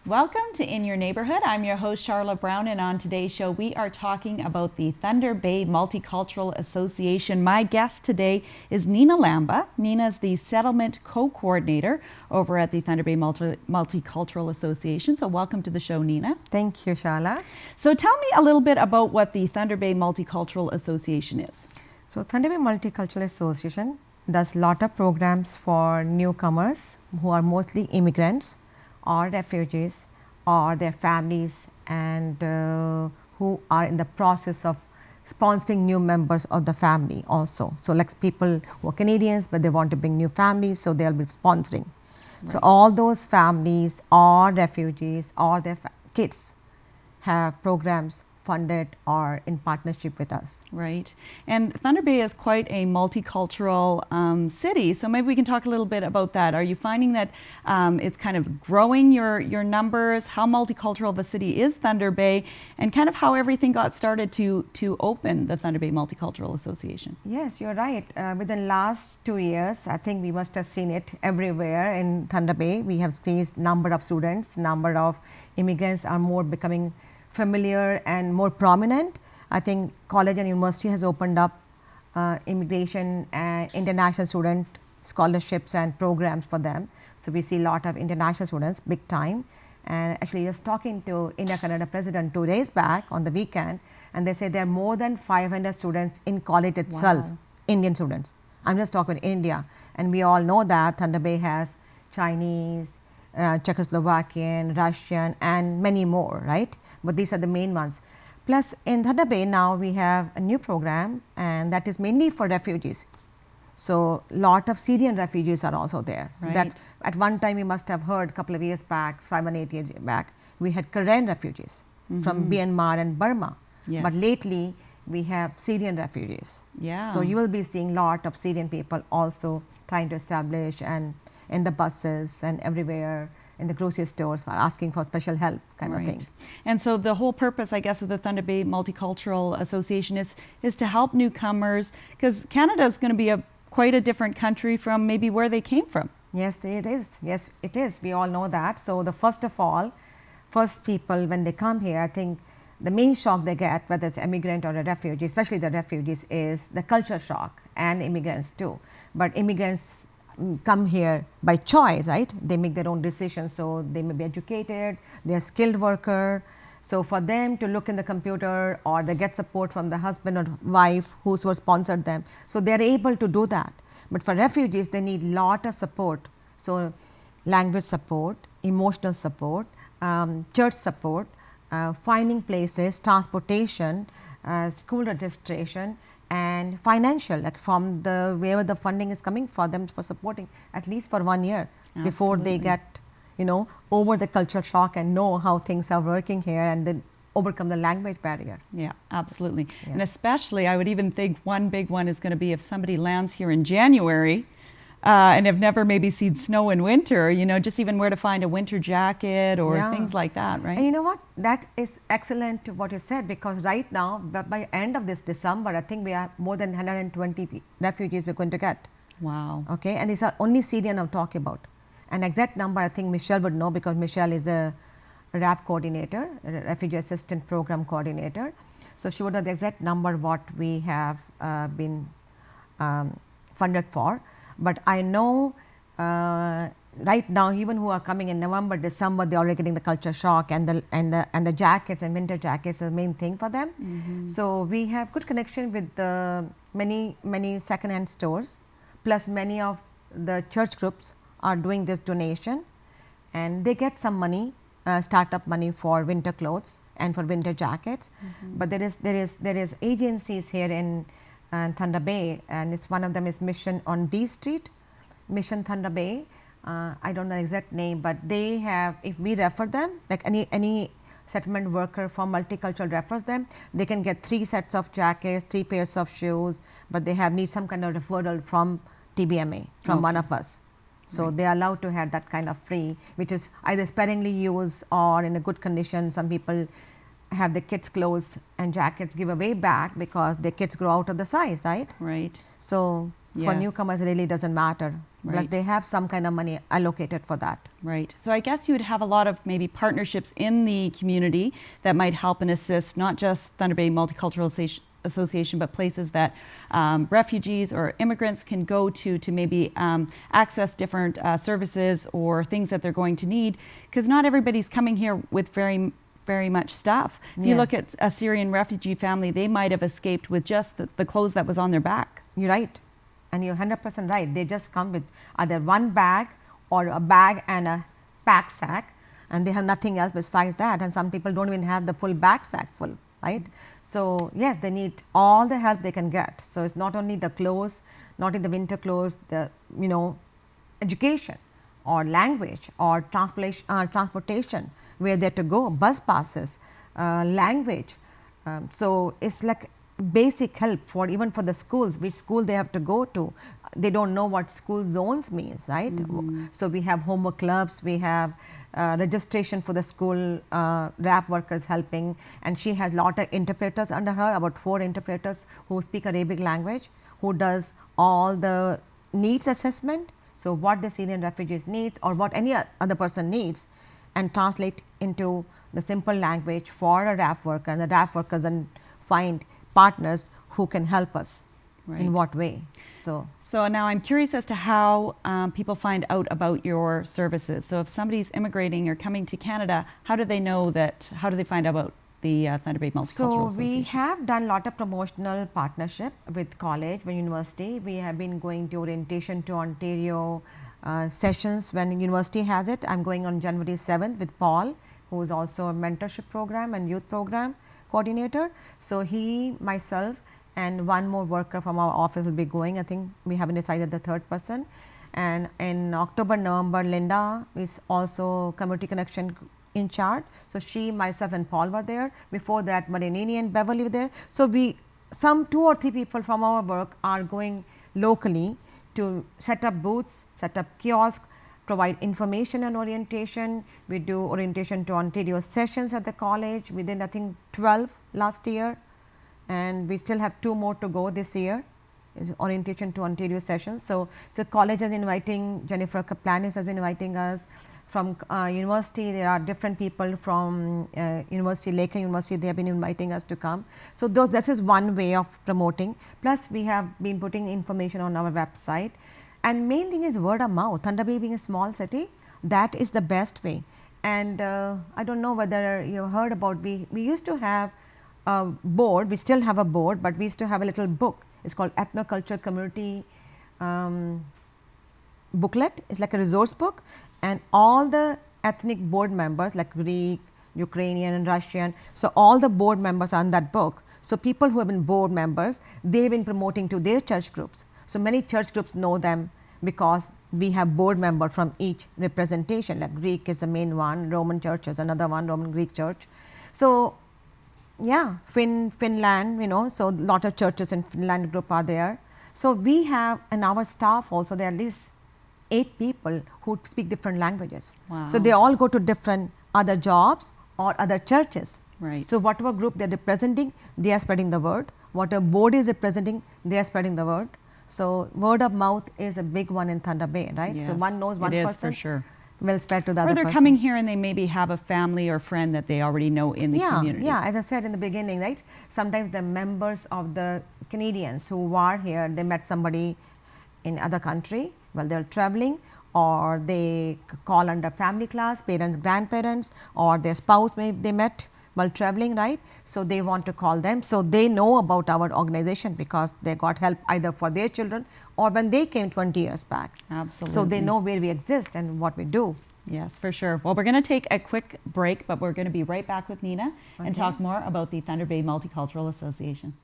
Welcome to In Your Neighborhood. I'm your host, Charlotte Brown, and on today's show, we are talking about the Thunder Bay Multicultural Association. My guest today is Nina Lamba. Nina is the Settlement Co-Coordinator over at the Thunder Bay Multicultural Association. So welcome to the show, Nina. Thank you, Charlotte. So tell me a little bit about what the Thunder Bay Multicultural Association is. So Thunder Bay Multicultural Association does a lot of programs for newcomers who are mostly immigrants or refugees or their families, and who are in the process of sponsoring new members of the family also. So like people who are Canadians but they want to bring new families, so they'll be sponsoring. Right. So all those families or refugees or their kids have programs funded or in partnership with us. Right. And Thunder Bay is quite a multicultural city, so maybe we can talk a little bit about that. Are you finding that it's kind of growing your numbers? How multicultural of a city is Thunder Bay, and kind of how everything got started to open the Thunder Bay Multicultural Association? Yes, you're right. Within the last 2 years, I think we must have seen it everywhere in Thunder Bay. We have seen number of students, number of immigrants are more becoming familiar and more prominent. I think college and university has opened up immigration and international student scholarships and programs for them. So we see a lot of international students, big time. And actually just talking to India Canada president 2 days back on the weekend, and they say there are more than 500 students in college itself. Wow. Indian students. I'm just talking India. And we all know that Thunder Bay has Chinese, Czechoslovakian, Russian, and many more, right? But these are the main ones. Plus in Thunder Bay now we have a new program, and that is mainly for refugees. So lot of Syrian refugees are also there. So right. That at one time we must have heard a couple of years back, 7 or 8 years back, we had Korean refugees from Myanmar and Burma. Yes. But lately we have Syrian refugees. Yeah. So you will be seeing lot of Syrian people also trying to establish, and in the buses and everywhere, in the grocery stores, for asking for special help kind of thing. And so the whole purpose, I guess, of the Thunder Bay Multicultural Association is to help newcomers, because Canada is going to be quite a different country from maybe where they came from. Yes, it is. Yes, it is. We all know that. So the first people when they come here, I think the main shock they get, whether it's immigrant or a refugee, especially the refugees, is the culture shock, and immigrants too. But immigrants come here by choice, right? They make their own decisions, so they may be educated, they are skilled worker. So for them to look in the computer, or they get support from the husband or wife who sponsored them, so they are able to do that. But for refugees, they need lot of support. So language support, emotional support, church support, finding places, transportation, school registration, and financial, like from wherever the funding is coming for them, for supporting at least for 1 year. Absolutely. Before they get over the cultural shock and know how things are working here, and then overcome the language barrier. Yeah, absolutely. Yeah. And especially I would even think one big one is going to be if somebody lands here in January and have never maybe seen snow in winter, just even where to find a winter jacket or things like that, right? And you know what? That is excellent what you said, because right now, by end of this December, I think we have more than 120 refugees we're going to get. Wow. Okay, and these are only Syrian I'm talking about. An exact number I think Michelle would know, because Michelle is a RAP coordinator, a Refugee Assistance Program coordinator. So she would know the exact number what we have been funded for. But I know right now, even who are coming in November, December, they're already getting the culture shock, and the jackets and winter jackets are the main thing for them. So we have good connection with many second-hand stores, plus many of the church groups are doing this donation, and they get some money, startup money for winter clothes and for winter jackets. But there is agencies here in Thunder Bay, and it's one of them is Mission on D Street, Mission Thunder Bay. I don't know the exact name, but they have, if we refer them, like any settlement worker from multicultural refers them, they can get 3 sets of jackets, 3 pairs of shoes, but they need some kind of referral from TBMA, from one of us. So they are allowed to have that kind of free, which is either sparingly used or in a good condition. Some people have the kids' clothes and jackets give away back because their kids grow out of the size, right? Right. So For Yes. newcomers, it really doesn't matter. Plus, Right. they have some kind of money allocated for that. Right. So I guess you would have a lot of maybe partnerships in the community that might help and assist not just Thunder Bay Multicultural Association, but places that refugees or immigrants can go to maybe access different services or things that they're going to need, because not everybody's coming here with very much stuff. If you look Yes. at a Syrian refugee family, they might have escaped with just the clothes that was on their back. You're right. And you're 100% right. They just come with either one bag or a bag and a pack sack, and they have nothing else besides that. And some people don't even have the full bag sack full, right? So yes, they need all the help they can get. So it's not only the clothes, not in the winter clothes, the education or language or transportation, where they're to go, bus passes, language. So it's like basic help for even for the schools, which school they have to go to. They don't know what school zones means, right? So we have homework clubs, we have registration for the school, RAF workers helping, and she has lot of interpreters under her, about 4 interpreters who speak Arabic language, who does all the needs assessment. So what the Syrian refugees needs or what any other person needs, and translate into the simple language for a RAF worker, and the RAF workers then find partners who can help us. Right. In what way? So now I'm curious as to how people find out about your services. So if somebody's immigrating or coming to Canada, how do they know that? How do they find out about the Thunder Bay Multicultural So Association? we have done a lot of promotional partnership with college, with university. We have been going to orientation to Ontario sessions when university has it. I'm going on January 7th with Paul, who is also a mentorship program and youth program coordinator. So he, myself, and one more worker from our office will be going. I think we haven't decided the third person. And in October, November, Linda is also community connection in charge. So she, myself, and Paul were there. Before that, Marinini and Beverly were there. So some 2 or 3 people from our work are going locally to set up booths, set up kiosks, provide information and orientation. We do orientation to Ontario sessions at the college. We did I think 12 last year, and we still have 2 more to go this year, is orientation to Ontario sessions. So college is inviting, Jennifer Kaplanis has been inviting us. From university, there are different people from University, Lakeland University, they have been inviting us to come. So this is one way of promoting. Plus we have been putting information on our website. And main thing is word of mouth. Thunder Bay being a small city, that is the best way. And I don't know whether you heard about, we used to have a board, we still have a board, but we used to have a little book. It's called Ethnoculture Community booklet. It's like a resource book, and all the ethnic board members like Greek, Ukrainian and Russian, so all the board members are on that book. So people who have been board members, they've been promoting to their church groups. So many church groups know them because we have board members from each representation, like Greek is the main one, Roman church is another one, Roman Greek church. So yeah, Finland, so a lot of churches in Finland group are there. So we have in our staff also, there are at least 8 people who speak different languages. Wow. So they all go to different other jobs or other churches. Right. So whatever group they're representing, they are spreading the word. Whatever board is representing, they are spreading the word. So word of mouth is a big one in Thunder Bay, right? Yes, So one knows one it is person, for sure. will spread to the Or other they're person. coming here and they maybe have a family or friend that they already know in the community. Yeah, as I said in the beginning, right? Sometimes the members of the Canadians who are here, they met somebody in other country while they're traveling, or they call under family class, parents, grandparents, or their spouse maybe they met while traveling, right? So they want to call them. So they know about our organization because they got help either for their children or when they came 20 years back. Absolutely. So they know where we exist and what we do. Yes, for sure. Well, we're going to take a quick break, but we're going to be right back with Nina and talk more about the Thunder Bay Multicultural Association.